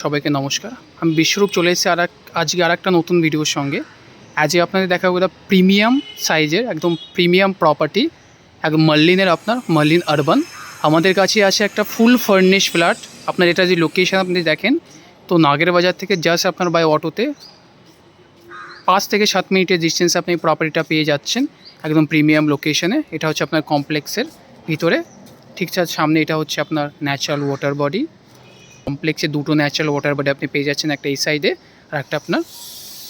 সবাইকে নমস্কার। আমি বিশ্বরূপ চলে এসেছি আজকে আরেকটা নতুন ভিডিওর সঙ্গে। আজকে আপনাদের দেখাবো প্রিমিয়াম সাইজের একদম প্রিমিয়াম প্রপার্টি, একদম মার্লিনের আপনার মার্লিন আরবান। আমাদের কাছে আছে একটা ফুল ফার্নিশ ফ্ল্যাট। আপনার এটা যে লোকেশান আপনি দেখেন, তো নাগের বাজার থেকে জাস্ট আপনার বাই অটোতে 5 থেকে 7 মিনিটের ডিস্টেন্সে আপনি প্রপার্টিটা পেয়ে যাচ্ছেন একদম প্রিমিয়াম লোকেশনে। এটা হচ্ছে আপনার কমপ্লেক্সের ভিতরে, ঠিক সামনে এটা হচ্ছে আপনার ন্যাচারাল ওয়াটার বডি। কমপ্লেক্সে দুটো ন্যাচারাল ওয়াটার বডি আপনি পেয়ে যাচ্ছেন, একটা এই সাইডে আর একটা আপনার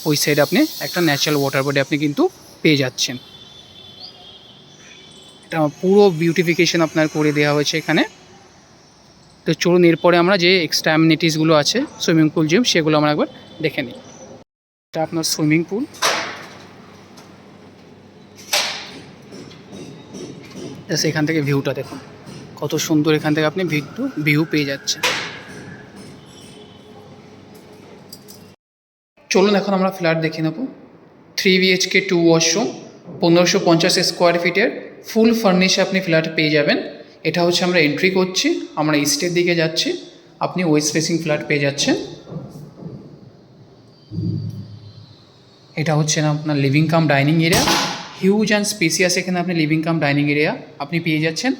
ওই সাইডে আপনি একটা ন্যাচারাল ওয়াটার বডি আপনি কিন্তু পেয়ে যাচ্ছেন। এটা পুরো বিউটিফিকেশন আপনার করে দেওয়া হয়েছে এখানে। তো চলুন এরপরে আমরা যে এক্সট্রা অ্যামিনিটিসগুলো আছে, সুইমিং পুল, জিম, সেগুলো আমরা একবার দেখে নিই। এটা আপনার সুইমিং পুল। জাস্ট এখান থেকে ভিউটা দেখুন কত সুন্দর, এখান থেকে আপনি ভিউ পেয়ে যাচ্ছেন। চলুন এখন আমরা ফ্ল্যাট দেখে নেব। 3 BHK 2 ওয়াশরুম, 1550 স্কোয়ার ফিটের ফুল ফার্নিশে আপনি ফ্ল্যাট পেয়ে যাবেন। এটা হচ্ছে আমরা এন্ট্রি করছি, আমরা ইস্টের দিকে যাচ্ছি, আপনি ওয়েস্ট ফেসিং ফ্ল্যাট পেয়ে যাচ্ছেন। এটা হচ্ছে না আপনার living cum dining area, huge and spacious. এখানে আপনি লিভিং কাম ডাইনিং এরিয়া আপনি পেয়ে যাচ্ছেন।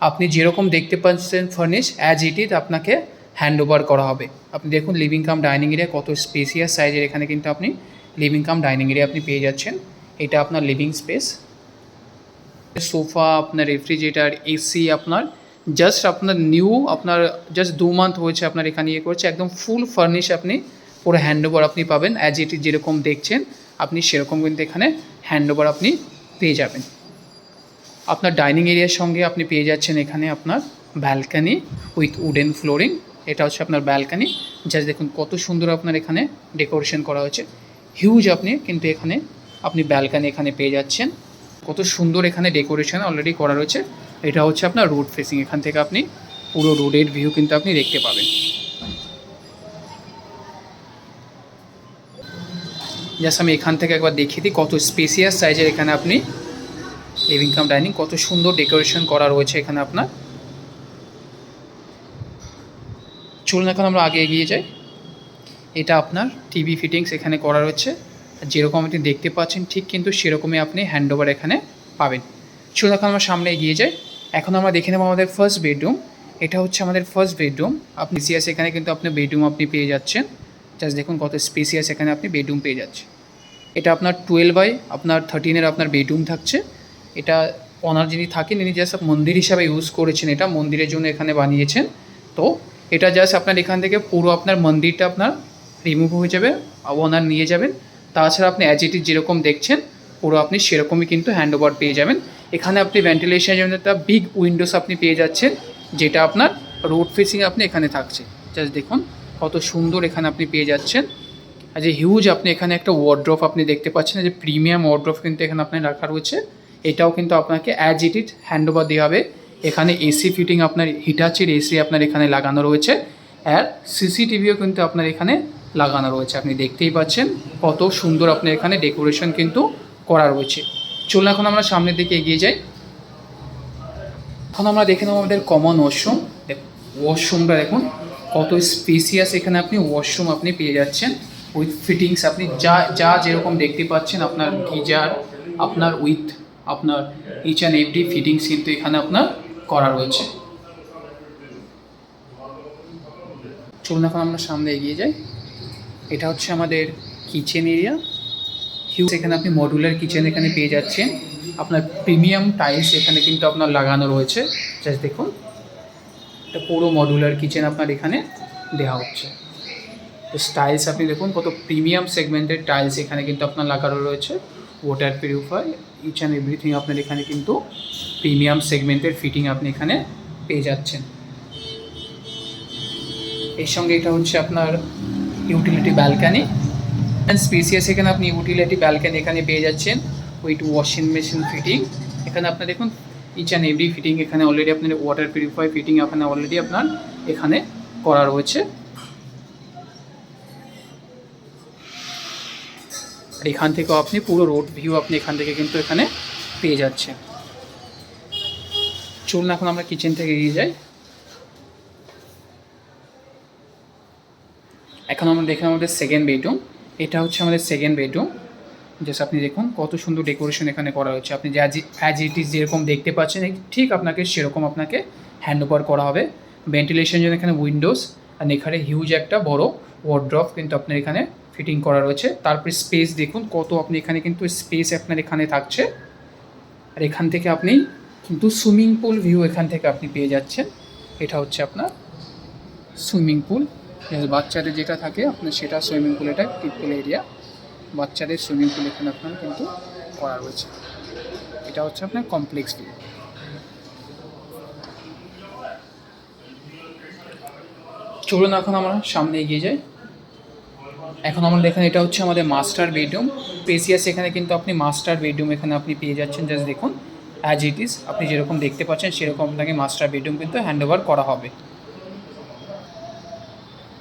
আপনি যেরকম দেখতে পাচ্ছেন ফার্নিশ অ্যাজ ইট ইজ আপনাকে হ্যান্ড ওভার করা হবে। আপনি দেখুন লিভিং কাম ডাইনিং এরিয়া কত স্পেসিয়াস সাইজের, এখানে কিন্তু আপনি লিভিং কাম ডাইনিং এরিয়া আপনি পেয়ে যাচ্ছেন। এটা আপনার লিভিং স্পেস, সোফা, আপনার রেফ্রিজারেটার, এসি আপনার আপনার নিউ, আপনার জাস্ট 2 মান্থ হয়েছে আপনার এখানে করছে। একদম ফুল ফার্নিশ আপনি পুরো হ্যান্ড ওভার আপনি পাবেন, অ্যাজ ইট ইজ যেরকম দেখছেন আপনি সেরকম কিন্তু এখানে হ্যান্ড ওভার আপনি পেয়ে যাবেন। আপনার ডাইনিং এরিয়ার সঙ্গে আপনি পেয়ে যাচ্ছেন এখানে আপনার ব্যালকানি উইথ উডেন ফ্লোরিং। এটা হচ্ছে আপনার ব্যালকানি। জাস্ট দেখুন কত সুন্দর আপনার এখানে ডেকোরেশন করা হয়েছে, হিউজ আপনি কিন্তু এখানে আপনি ব্যালকানি এখানে পেয়ে যাচ্ছেন। কত সুন্দর এখানে ডেকোরেশন অলরেডি করা রয়েছে। এটা হচ্ছে আপনার রোড ফেসিং, এখান থেকে আপনি পুরো রোডের ভিউ কিন্তু আপনি দেখতে পাবেন। জাস্ট আমি এখান থেকে একবার দেখিয়ে দিই কত স্পেসিয়াস সাইজের এখানে আপনি লিভিং কাম ডাইনিং, কত সুন্দর ডেকোরেশন করা রয়েছে এখানে আপনার। চলুন এখন আমরা আগে এগিয়ে যাই। এটা আপনার টিভি ফিটিংস এখানে করা রয়েছে, যেরকম আপনি দেখতে পাচ্ছেন ঠিক কিন্তু সেরকমই আপনি হ্যান্ড ওভার এখানে পাবেন। চলুন এখন আমরা সামনে এগিয়ে যাই। এখন আমরা দেখে নেব আমাদের ফার্স্ট বেডরুম। এটা হচ্ছে আমাদের ফার্স্ট বেডরুম। আপনি স্পেসিয়াস এখানে কিন্তু আপনি বেডরুম আপনি পেয়ে যাচ্ছেন। জাস্ট দেখুন কত স্পেসিয়াস এখানে আপনি বেডরুম পেয়ে যাচ্ছেন। এটা আপনার 12 বাই আপনার 13 আপনার বেডরুম থাকছে। এটা ওনার যিনি থাকেন ইনি জাস্ট মন্দির হিসাবে ইউজ করেছেন, এটা মন্দিরের জন্য এখানে বানিয়েছেন। তো এটা জাস্ট আপনার এখান থেকে পুরো আপনার মন্দিরটা আপনার রিমুভ হয়ে যাবে, ওনার নিয়ে যাবেন। তাছাড়া আপনি অ্যাজ ইট ইজ যেরকম দেখছেন পুরো আপনি সেরকমই কিন্তু হ্যান্ড ওভার পেয়ে যাবেন। এখানে আপনি ভেন্টিলেশনের জন্য একটা বিগ উইন্ডোজ আপনি পেয়ে যাচ্ছেন, যেটা আপনার রোড ফেসিং আপনি এখানে থাকছে। জাস্ট দেখুন কত সুন্দর এখানে আপনি পেয়ে যাচ্ছেন। আর যে হিউজ আপনি এখানে একটা ওয়ার্ড্রপ আপনি দেখতে পাচ্ছেন, যে প্রিমিয়াম ওয়ার্ড্রপ কিন্তু এখানে আপনার রাখা রয়েছে। এটাও কিন্তু আপনাকে as it is hand over দেওয়া হবে। এখানে এসি ফিটিং আপনার হিটাচির এসি আপনার এখানে লাগানো রয়েছে, আর সিসিটিভিও কিন্তু আপনার এখানে লাগানো রয়েছে। আপনি দেখতেই পাচ্ছেন কত সুন্দর আপনার এখানে ডেকোরেশন কিন্তু করা রয়েছে। চলুন এখন আমরা সামনের দিকে এগিয়ে যাই। এখন আমরা দেখে নেব আমাদের কমন ওয়াশরুম। দেখুন ওয়াশরুমটা দেখুন কত স্পেসিয়াস, এখানে আপনি ওয়াশরুম আপনি পেয়ে যাচ্ছেন উইথ ফিটিংস। আপনি যা যেরকম দেখতে পাচ্ছেন আপনার গিজার আপনার উইথ আপনার ইচ অ্যান্ড এভরি ফিটিংস কিন্তু এখানে আপনার করা রয়েছে। চলুন এখন আমরা সামনে এগিয়ে যাই। এটা হচ্ছে আমাদের কিচেন এরিয়া। হিউজ এখানে আপনি মডুলার কিচেন এখানে পেয়ে যাচ্ছেন। আপনার প্রিমিয়াম টাইলস এখানে কিন্তু আপনার লাগানো রয়েছে। জাস্ট দেখুন এটা পুরো মডুলার কিচেন আপনার এখানে দেওয়া হচ্ছে। তো টাইলস আপনি দেখুন কত প্রিমিয়াম সেগমেন্টের টাইলস এখানে কিন্তু আপনার লাগানো রয়েছে। Water purifier and everything আপনার এখানে কিন্তু প্রিমিয়াম সেগমেন্টের ফিটিং আপনি এখানে পেয়ে যাচ্ছেন। এর সঙ্গে এটা হচ্ছে আপনার ইউটিলিটি ব্যালকানি অ্যান্ড স্পেসিয়াস। এখানে আপনি ইউটিলিটি ব্যালকানি এখানে পেয়ে যাচ্ছেন উইথ ওয়াশিং মেশিন ফিটিং। এখানে আপনার দেখুন ইচ অ্যান্ড এভরি ফিটিং এখানে অলরেডি আপনার ওয়াটার পিউরিফাই ফিটিং এখানে অলরেডি আপনার এখানে করা রয়েছে। আর এখান থেকেও আপনি পুরো রোড ভিউ আপনি এখান থেকে কিন্তু এখানে পেয়ে যাচ্ছেন। চলুন এখন আমরা কিচেন থেকে এগিয়ে যাই। এখন আমরা দেখলাম আমাদের সেকেন্ড বেডরুম। এটা হচ্ছে আমাদের সেকেন্ড বেডরুম। জাস্ট আপনি দেখুন কত সুন্দর ডেকোরেশন এখানে করা হয়েছে। আপনি অ্যাজ ইট ইজ যেরকম দেখতে পাচ্ছেন ঠিক আপনাকে সেরকম আপনাকে হ্যান্ড ওভার করা হবে। ভেন্টিলেশন জন্য এখানে উইন্ডোজ, আর এখানে হিউজ একটা বড় ওয়ার্ড্রপ কিন্তু আপনার এখানে ফিটিং করা রয়েছে। তারপরে স্পেস দেখুন কত, আপনি এখানে কিন্তু স্পেস আপনার এখানে থাকছে। আর এখান থেকে আপনি কিন্তু সুইমিং পুল ভিউ এখান থেকে আপনি পেয়ে যাচ্ছেন। এটা হচ্ছে আপনার সুইমিং পুল, বাচ্চাদের যেটা থাকে আপনার সেটা সুইমিং পুল, এটা কিড পুল এরিয়া, বাচ্চাদের সুইমিং পুল এখানে আপনার কিন্তু করা রয়েছে। এটা হচ্ছে আপনার কমপ্লেক্স ভিউ। চলুন এখন আমরা সামনে এগিয়ে যাই। এখন আমরা দেখেন এটা হচ্ছে আমাদের মাস্টার বেডরুম। স্পেসিয়াস এখানে কিন্তু আপনি মাস্টার বেডরুম এখানে আপনি পেয়ে যাচ্ছেন। জাস্ট দেখুন অ্যাজ ইট ইজ আপনি যেরকম দেখতে পাচ্ছেন সেরকম আপনাকে মাস্টার বেডরুম কিন্তু হ্যান্ড ওভার করা হবে।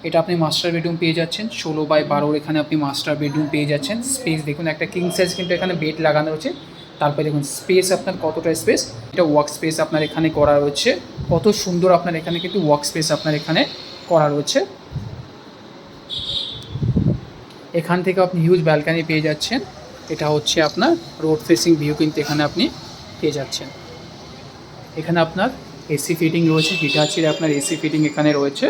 এটা আপনি মাস্টার বেডরুম পেয়ে যাচ্ছেন 16x12 এখানে আপনি মাস্টার বেডরুম পেয়ে যাচ্ছেন। স্পেস দেখুন, একটা কিং সাইজ কিন্তু এখানে বেড লাগানো রয়েছে। তারপরে দেখুন স্পেস আপনার কতটা স্পেস, এটা ওয়ার্ক স্পেস আপনার এখানে করা রয়েছে। কত সুন্দর আপনার এখানে কিন্তু ওয়ার্ক স্পেস আপনার এখানে করা রয়েছে। এখান থেকে আপনি হিউজ ব্যালকানি পেয়ে যাচ্ছেন। এটা হচ্ছে আপনার রোড ফেসিং ভিউ কিন্তু এখানে আপনি পেয়ে যাচ্ছেন। এখানে আপনার এসি ফিটিং রয়েছে, হিটাচির আপনার এসি ফিটিং এখানে রয়েছে।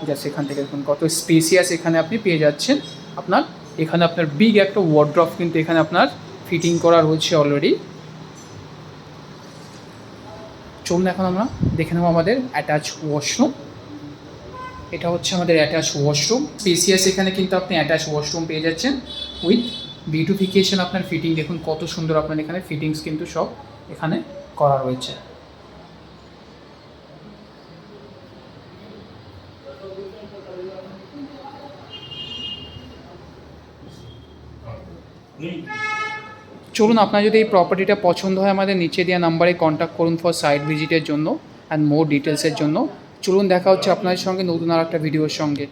জাস্ট এখান থেকে দেখুন কত স্পেসিয়াস এখানে আপনি পেয়ে যাচ্ছেন। আপনার এখানে আপনার বিগ একটা ওয়ার্ড্রপ কিন্তু এখানে আপনার ফিটিং করা রয়েছে অলরেডি। চলুন এখন আমরা দেখে নেবো আমাদের অ্যাটাচ ওয়াশরুম। এটা হচ্ছে আমাদের অ্যাটাচ ওয়াশরুম। স্পেসিয়াস এখানে কিন্তু আপনি অ্যাটাচ ওয়াশরুম পেয়ে যাচ্ছেন উইথ বিউটিফিকেশন। আপনার ফিটিং দেখুন কত সুন্দর আপনার এখানে ফিটিংস কিন্তু সব এখানে করা রয়েছে। চলুন, আপনার যদি এই প্রপার্টিটা পছন্দ হয় আমাদের নিচে দেওয়া নাম্বারে কন্ট্যাক্ট করুন ফর সাইট ভিজিটের জন্য অ্যান্ড মোর ডিটেলসের জন্য। চলুন দেখা হচ্ছে আপনাদের সঙ্গে নতুন আর একটা ভিডিওর সঙ্গে।